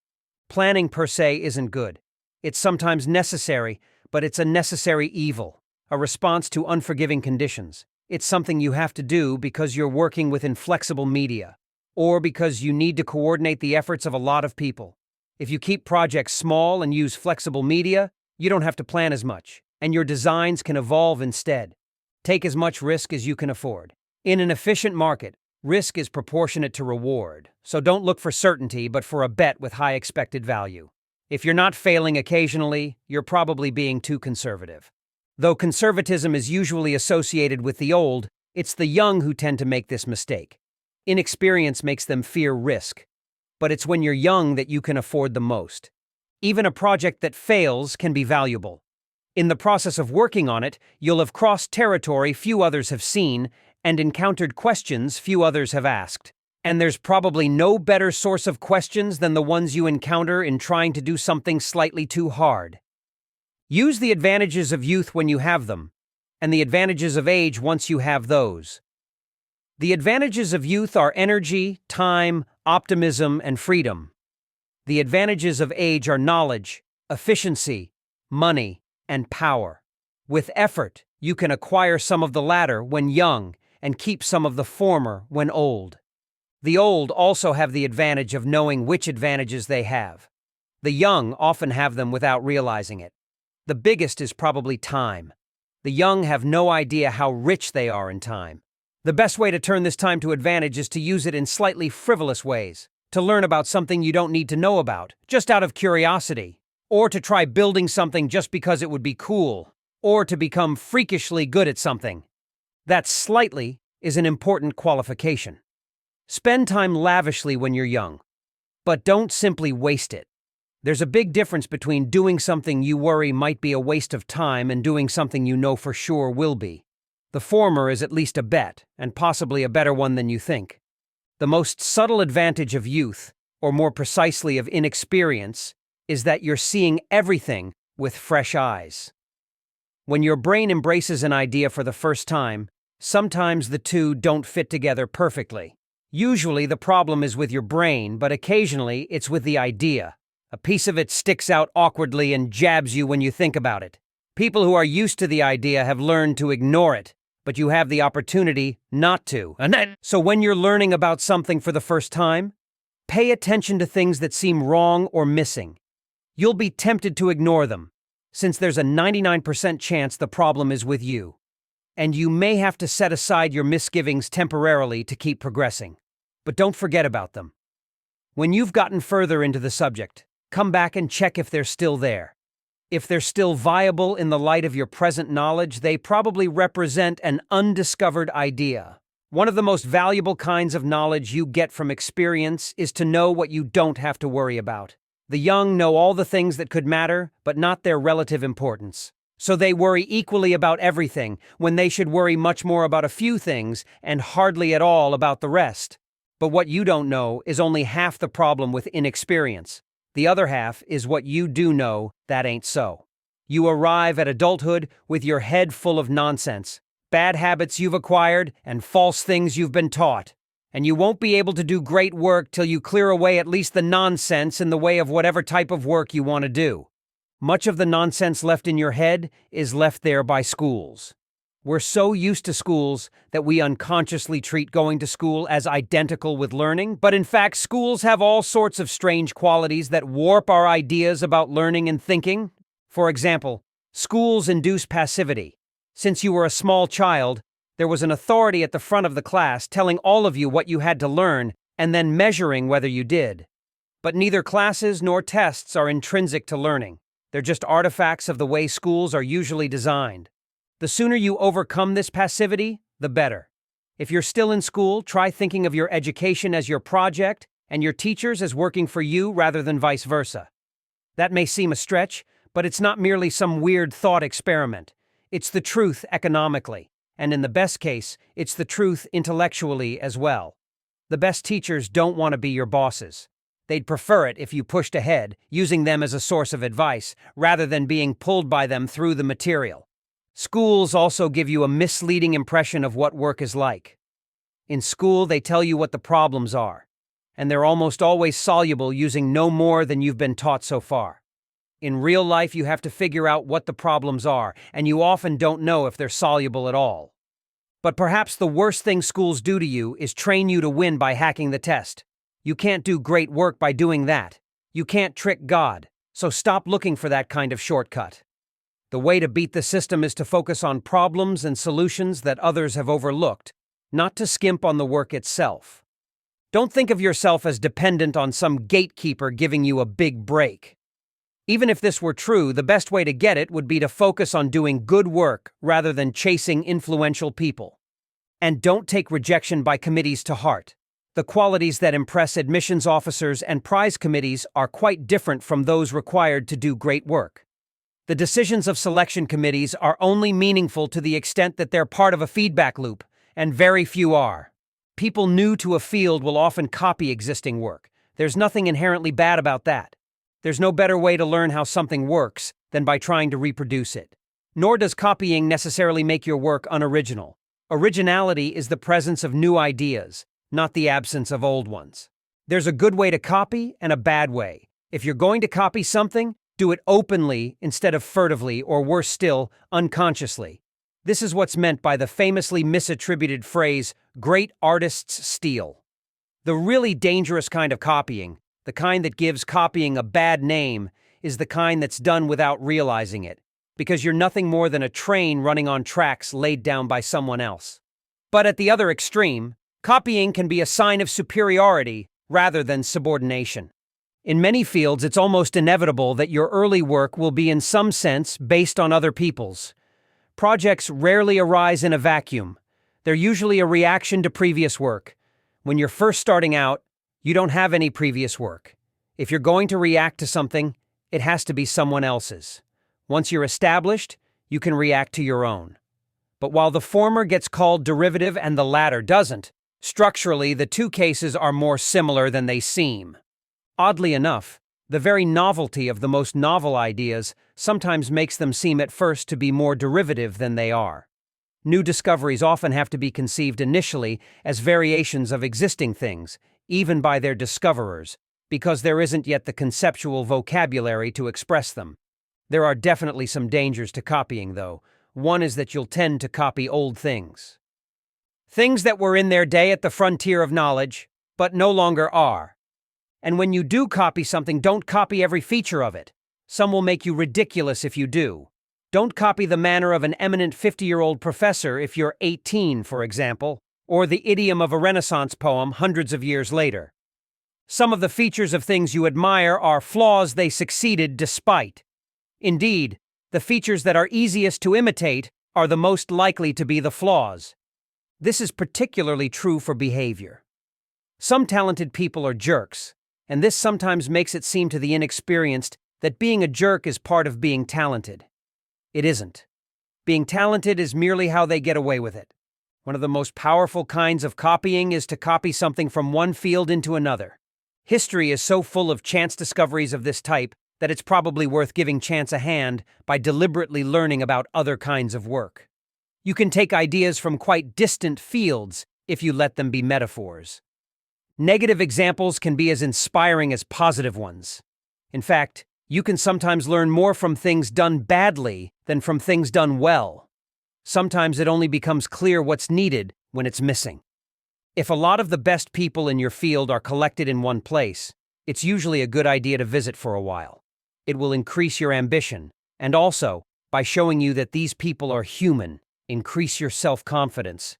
Planning per se isn't good. It's sometimes necessary, but it's a necessary evil, a response to unforgiving conditions. It's something you have to do because you're working with inflexible media, or because you need to coordinate the efforts of a lot of people. If you keep projects small and use flexible media, you don't have to plan as much, and your designs can evolve instead. Take as much risk as you can afford. In an efficient market, risk is proportionate to reward, so don't look for certainty but for a bet with high expected value. If you're not failing occasionally, you're probably being too conservative. Though conservatism is usually associated with the old, it's the young who tend to make this mistake. Inexperience makes them fear risk. but it's when you're young that you can afford the most. Even a project that fails can be valuable. In the process of working on it, you'll have crossed territory few others have seen and encountered questions few others have asked. And there's probably no better source of questions than the ones you encounter in trying to do something slightly too hard. Use the advantages of youth when you have them, and the advantages of age once you have those. The advantages of youth are energy, time, optimism, and freedom. The advantages of age are knowledge, efficiency, money, and power. With effort, you can acquire some of the latter when young and keep some of the former when old. The old also have the advantage of knowing which advantages they have. The young often have them without realizing it. The biggest is probably time. The young have no idea how rich they are in time. The best way to turn this time to advantage is to use it in slightly frivolous ways, to learn about something you don't need to know about, just out of curiosity, or to try building something just because it would be cool, or to become freakishly good at something. That slightly is an important qualification. Spend time lavishly when you're young, but don't simply waste it. There's a big difference between doing something you worry might be a waste of time and doing something you know for sure will be. The former is at least a bet, and possibly a better one than you think. The most subtle advantage of youth, or more precisely of inexperience, is that you're seeing everything with fresh eyes. When your brain embraces an idea for the first time, sometimes the two don't fit together perfectly. Usually the problem is with your brain, but occasionally it's with the idea. A piece of it sticks out awkwardly and jabs you when you think about it. People who are used to the idea have learned to ignore it, but you have the opportunity not to. So when you're learning about something for the first time, pay attention to things that seem wrong or missing. You'll be tempted to ignore them, since there's a 99% chance the problem is with you. And you may have to set aside your misgivings temporarily to keep progressing. But don't forget about them. When you've gotten further into the subject, come back and check if they're still there. If they're still viable in the light of your present knowledge, they probably represent an undiscovered idea. One of the most valuable kinds of knowledge you get from experience is to know what you don't have to worry about. The young know all the things that could matter, but not their relative importance. So they worry equally about everything, when they should worry much more about a few things and hardly at all about the rest. But what you don't know is only half the problem with inexperience. The other half is what you do know that ain't so. You arrive at adulthood with your head full of nonsense, bad habits you've acquired, and false things you've been taught. And you won't be able to do great work till you clear away at least the nonsense in the way of whatever type of work you want to do. Much of the nonsense left in your head is left there by schools. We're so used to schools that we unconsciously treat going to school as identical with learning, but in fact, schools have all sorts of strange qualities that warp our ideas about learning and thinking. For example, schools induce passivity. Since you were a small child, there was an authority at the front of the class telling all of you what you had to learn and then measuring whether you did. But neither classes nor tests are intrinsic to learning. They're just artifacts of the way schools are usually designed. The sooner you overcome this passivity, the better. If you're still in school, try thinking of your education as your project and your teachers as working for you rather than vice versa. That may seem a stretch, but it's not merely some weird thought experiment. It's the truth economically, and in the best case, it's the truth intellectually as well. The best teachers don't want to be your bosses. They'd prefer it if you pushed ahead, using them as a source of advice, rather than being pulled by them through the material. Schools also give you a misleading impression of what work is like. In school, they tell you what the problems are, and they're almost always soluble using no more than you've been taught so far. In real life, you have to figure out what the problems are, and you often don't know if they're soluble at all. But perhaps the worst thing schools do to you is train you to win by hacking the test. You can't do great work by doing that. You can't trick God, so stop looking for that kind of shortcut. The way to beat the system is to focus on problems and solutions that others have overlooked, not to skimp on the work itself. Don't think of yourself as dependent on some gatekeeper giving you a big break. Even if this were true, the best way to get it would be to focus on doing good work rather than chasing influential people. And don't take rejection by committees to heart. The qualities that impress admissions officers and prize committees are quite different from those required to do great work. The decisions of selection committees are only meaningful to the extent that they're part of a feedback loop, and very few are. People new to a field will often copy existing work. There's nothing inherently bad about that. There's no better way to learn how something works than by trying to reproduce it. Nor does copying necessarily make your work unoriginal. Originality is the presence of new ideas, not the absence of old ones. There's a good way to copy and a bad way. If you're going to copy something, do it openly instead of furtively, or worse still, unconsciously. This is what's meant by the famously misattributed phrase, "great artists steal." The really dangerous kind of copying, the kind that gives copying a bad name, is the kind that's done without realizing it, because you're nothing more than a train running on tracks laid down by someone else. But at the other extreme, copying can be a sign of superiority rather than subordination. In many fields, it's almost inevitable that your early work will be in some sense based on other people's. Projects rarely arise in a vacuum. They're usually a reaction to previous work. When you're first starting out, you don't have any previous work. If you're going to react to something, it has to be someone else's. Once you're established, you can react to your own. But while the former gets called derivative and the latter doesn't, structurally the two cases are more similar than they seem. Oddly enough, the very novelty of the most novel ideas sometimes makes them seem at first to be more derivative than they are. New discoveries often have to be conceived initially as variations of existing things, even by their discoverers, because there isn't yet the conceptual vocabulary to express them. There are definitely some dangers to copying, though. One is that you'll tend to copy old things. Things that were in their day at the frontier of knowledge, but no longer are. And when you do copy something, don't copy every feature of it. Some will make you ridiculous if you do. Don't copy the manner of an eminent 50-year-old professor if you're 18, for example, or the idiom of a Renaissance poem hundreds of years later. Some of the features of things you admire are flaws they succeeded despite. Indeed, the features that are easiest to imitate are the most likely to be the flaws. This is particularly true for behavior. Some talented people are jerks, and this sometimes makes it seem to the inexperienced that being a jerk is part of being talented. It isn't. Being talented is merely how they get away with it. One of the most powerful kinds of copying is to copy something from one field into another. History is so full of chance discoveries of this type that it's probably worth giving chance a hand by deliberately learning about other kinds of work. You can take ideas from quite distant fields if you let them be metaphors. Negative examples can be as inspiring as positive ones. In fact, you can sometimes learn more from things done badly than from things done well. Sometimes it only becomes clear what's needed when it's missing. If a lot of the best people in your field are collected in one place, it's usually a good idea to visit for a while. It will increase your ambition, and also, by showing you that these people are human, increase your self-confidence.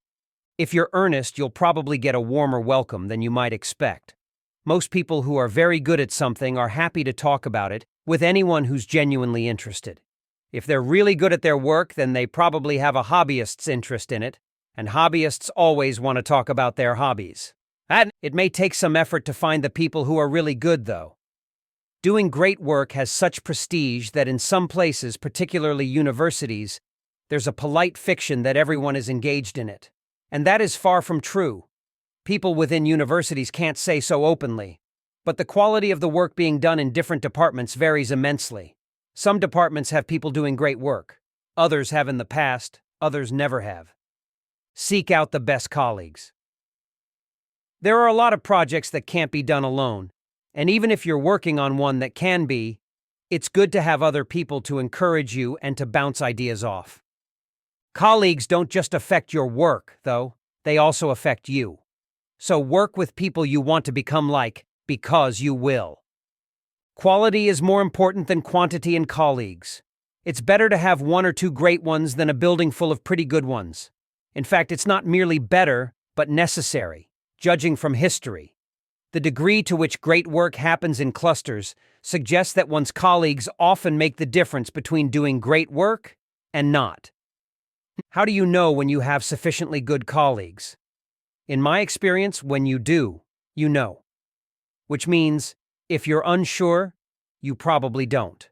If you're earnest, you'll probably get a warmer welcome than you might expect. Most people who are very good at something are happy to talk about it with anyone who's genuinely interested. If they're really good at their work, then they probably have a hobbyist's interest in it, and hobbyists always want to talk about their hobbies. And it may take some effort to find the people who are really good, though. Doing great work has such prestige that in some places, particularly universities, there's a polite fiction that everyone is engaged in it. And that is far from true. People within universities can't say so openly. But the quality of the work being done in different departments varies immensely. Some departments have people doing great work. Others have in the past, others never have. Seek out the best colleagues. There are a lot of projects that can't be done alone, and even if you're working on one that can be, it's good to have other people to encourage you and to bounce ideas off. Colleagues don't just affect your work, though, they also affect you. So work with people you want to become like, because you will. Quality is more important than quantity in colleagues. It's better to have one or two great ones than a building full of pretty good ones. In fact, it's not merely better, but necessary, judging from history. The degree to which great work happens in clusters suggests that one's colleagues often make the difference between doing great work and not. How do you know when you have sufficiently good colleagues? In my experience, when you do, you know. Which means, if you're unsure, you probably don't.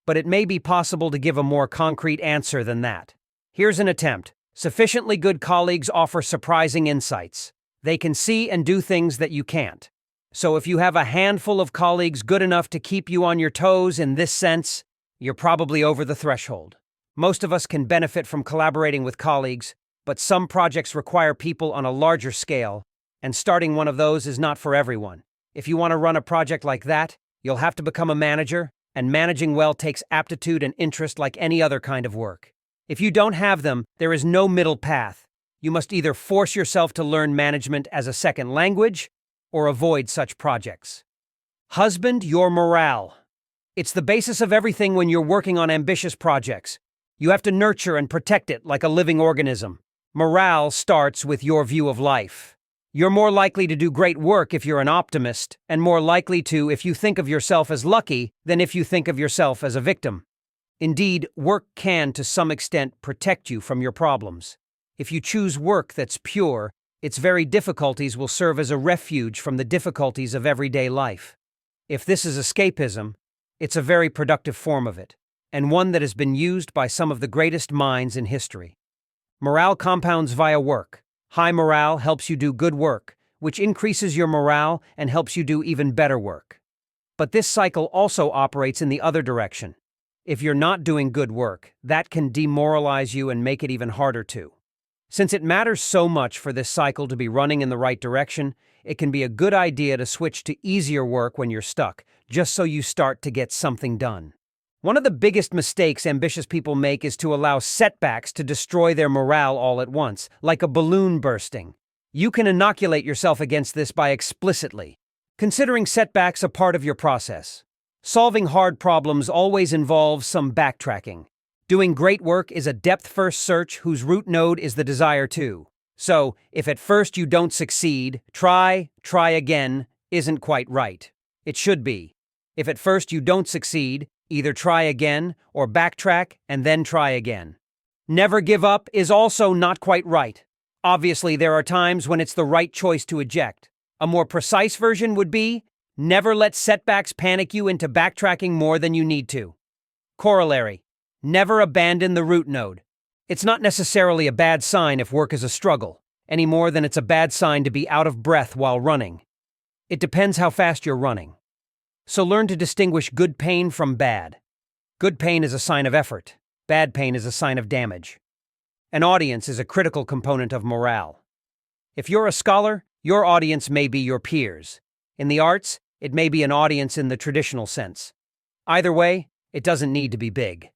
But it may be possible to give a more concrete answer than that. Here's an attempt. Sufficiently good colleagues offer surprising insights. They can see and do things that you can't. So if you have a handful of colleagues good enough to keep you on your toes in this sense, you're probably over the threshold. Most of us can benefit from collaborating with colleagues, but some projects require people on a larger scale, and starting one of those is not for everyone. If you want to run a project like that, you'll have to become a manager, and managing well takes aptitude and interest like any other kind of work. If you don't have them, there is no middle path. You must either force yourself to learn management as a second language, or avoid such projects. Husband your morale. It's the basis of everything when you're working on ambitious projects. You have to nurture and protect it like a living organism. Morale starts with your view of life. You're more likely to do great work if you're an optimist, and more likely to if you think of yourself as lucky than if you think of yourself as a victim. Indeed, work can, to some extent, protect you from your problems. If you choose work that's pure, its very difficulties will serve as a refuge from the difficulties of everyday life. If this is escapism, it's a very productive form of it, and one that has been used by some of the greatest minds in history. Morale compounds via work. High morale helps you do good work, which increases your morale and helps you do even better work. But this cycle also operates in the other direction. If you're not doing good work, that can demoralize you and make it even harder to. Since it matters so much for this cycle to be running in the right direction, it can be a good idea to switch to easier work when you're stuck, just so you start to get something done. One of the biggest mistakes ambitious people make is to allow setbacks to destroy their morale all at once, like a balloon bursting. You can inoculate yourself against this by explicitly considering setbacks a part of your process. Solving hard problems always involves some backtracking. Doing great work is a depth-first search whose root node is the desire to. So, if at first you don't succeed, try again isn't quite right. It should be. If at first you don't succeed, either try again or backtrack and then try again. Never give up is also not quite right. Obviously, there are times when it's the right choice to eject. A more precise version would be, never let setbacks panic you into backtracking more than you need to. Corollary. Never abandon the root node. It's not necessarily a bad sign if work is a struggle, any more than it's a bad sign to be out of breath while running. It depends how fast you're running. So learn to distinguish good pain from bad. Good pain is a sign of effort. Bad pain is a sign of damage. An audience is a critical component of morale. If you're a scholar, your audience may be your peers. In the arts, it may be an audience in the traditional sense. Either way, it doesn't need to be big.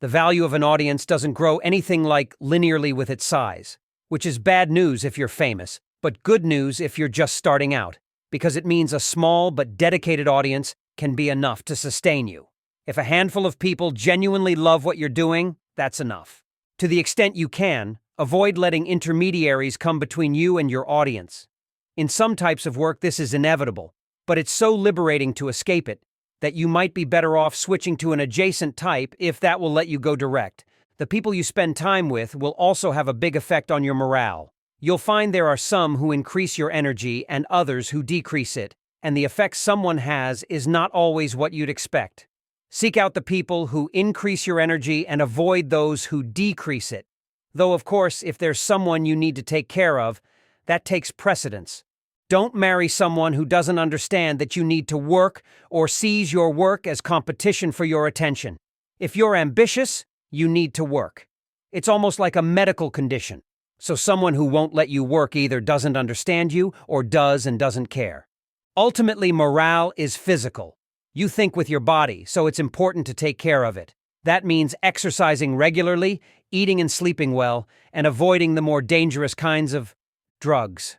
The value of an audience doesn't grow anything like linearly with its size, which is bad news if you're famous, but good news if you're just starting out, because it means a small but dedicated audience can be enough to sustain you. If a handful of people genuinely love what you're doing, that's enough. To the extent you can, avoid letting intermediaries come between you and your audience. In some types of work, this is inevitable, but it's so liberating to escape it that you might be better off switching to an adjacent type if that will let you go direct. The people you spend time with will also have a big effect on your morale. You'll find there are some who increase your energy and others who decrease it, and the effect someone has is not always what you'd expect. Seek out the people who increase your energy and avoid those who decrease it. Though, of course, if there's someone you need to take care of, that takes precedence. Don't marry someone who doesn't understand that you need to work or sees your work as competition for your attention. If you're ambitious, you need to work. It's almost like a medical condition. So someone who won't let you work either doesn't understand you or does and doesn't care. Ultimately, morale is physical. You think with your body, so it's important to take care of it. That means exercising regularly, eating and sleeping well, and avoiding the more dangerous kinds of drugs.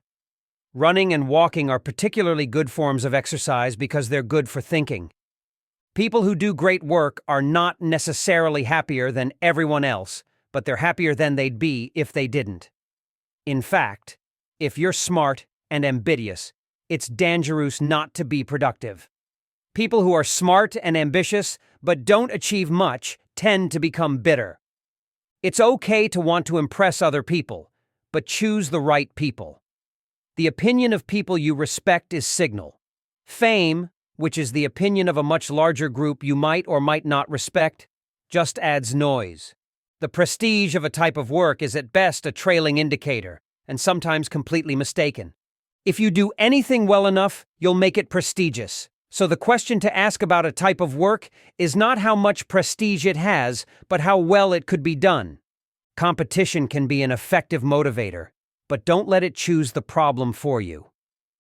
Running and walking are particularly good forms of exercise because they're good for thinking. People who do great work are not necessarily happier than everyone else, but they're happier than they'd be if they didn't. In fact, if you're smart and ambitious, it's dangerous not to be productive. People who are smart and ambitious but don't achieve much tend to become bitter. It's okay to want to impress other people, but choose the right people. The opinion of people you respect is signal. Fame, which is the opinion of a much larger group you might or might not respect, just adds noise. The prestige of a type of work is at best a trailing indicator, and sometimes completely mistaken. If you do anything well enough, you'll make it prestigious. So the question to ask about a type of work is not how much prestige it has, but how well it could be done. Competition can be an effective motivator, but don't let it choose the problem for you.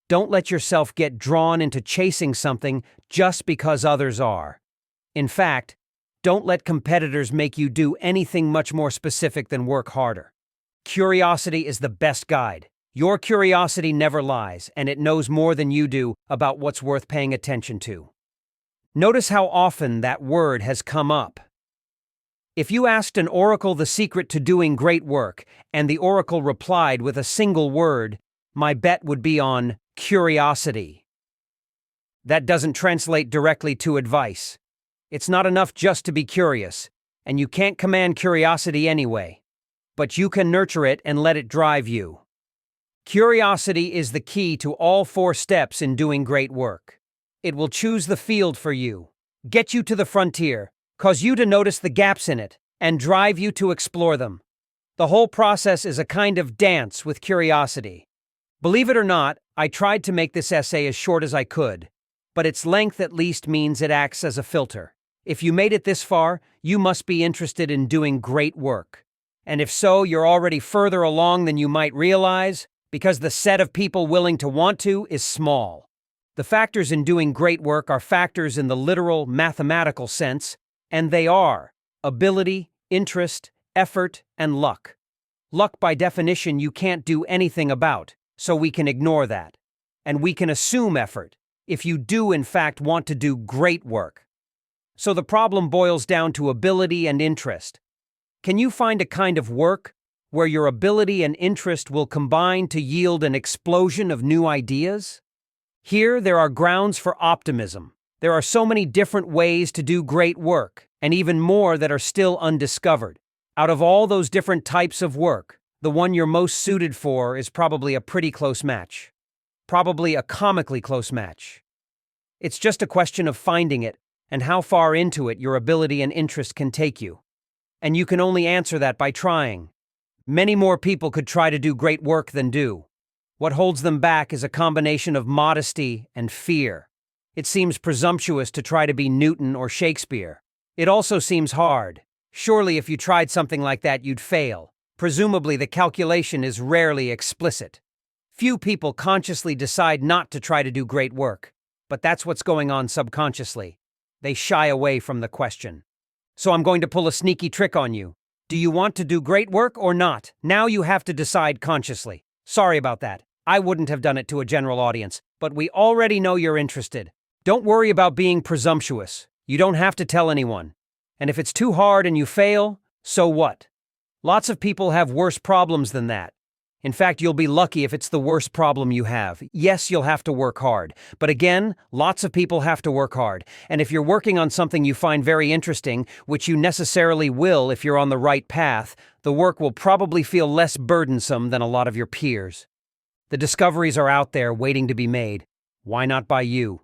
Don't let yourself get drawn into chasing something just because others are. In fact, don't let competitors make you do anything much more specific than work harder. Curiosity is the best guide. Your curiosity never lies, and it knows more than you do about what's worth paying attention to. Notice how often that word has come up. If you asked an oracle the secret to doing great work, and the oracle replied with a single word, my bet would be on curiosity. That doesn't translate directly to advice. It's not enough just to be curious, and you can't command curiosity anyway. But you can nurture it and let it drive you. Curiosity is the key to all 4 steps in doing great work. It will choose the field for you, get you to the frontier, cause you to notice the gaps in it, and drive you to explore them. The whole process is a kind of dance with curiosity. Believe it or not, I tried to make this essay as short as I could, but its length at least means it acts as a filter. If you made it this far, you must be interested in doing great work. And if so, you're already further along than you might realize, because the set of people willing to want to is small. The factors in doing great work are factors in the literal mathematical sense, and they are ability, interest, effort, and luck. Luck, by definition, you can't do anything about, so we can ignore that. And we can assume effort, if you do in fact want to do great work. So the problem boils down to ability and interest. Can you find a kind of work where your ability and interest will combine to yield an explosion of new ideas? Here, there are grounds for optimism. There are so many different ways to do great work, and even more that are still undiscovered. Out of all those different types of work, the one you're most suited for is probably a pretty close match. Probably a comically close match. It's just a question of finding it and how far into it your ability and interest can take you. And you can only answer that by trying. Many more people could try to do great work than do. What holds them back is a combination of modesty and fear. It seems presumptuous to try to be Newton or Shakespeare. It also seems hard. Surely if you tried something like that, you'd fail. Presumably the calculation is rarely explicit. Few people consciously decide not to try to do great work, but that's what's going on subconsciously. They shy away from the question. So I'm going to pull a sneaky trick on you. Do you want to do great work or not? Now you have to decide consciously. Sorry about that. I wouldn't have done it to a general audience, but we already know you're interested. Don't worry about being presumptuous. You don't have to tell anyone. And if it's too hard and you fail, so what? Lots of people have worse problems than that. In fact, you'll be lucky if it's the worst problem you have. Yes, you'll have to work hard. But again, lots of people have to work hard. And if you're working on something you find very interesting, which you necessarily will if you're on the right path, the work will probably feel less burdensome than a lot of your peers. The discoveries are out there waiting to be made. Why not by you?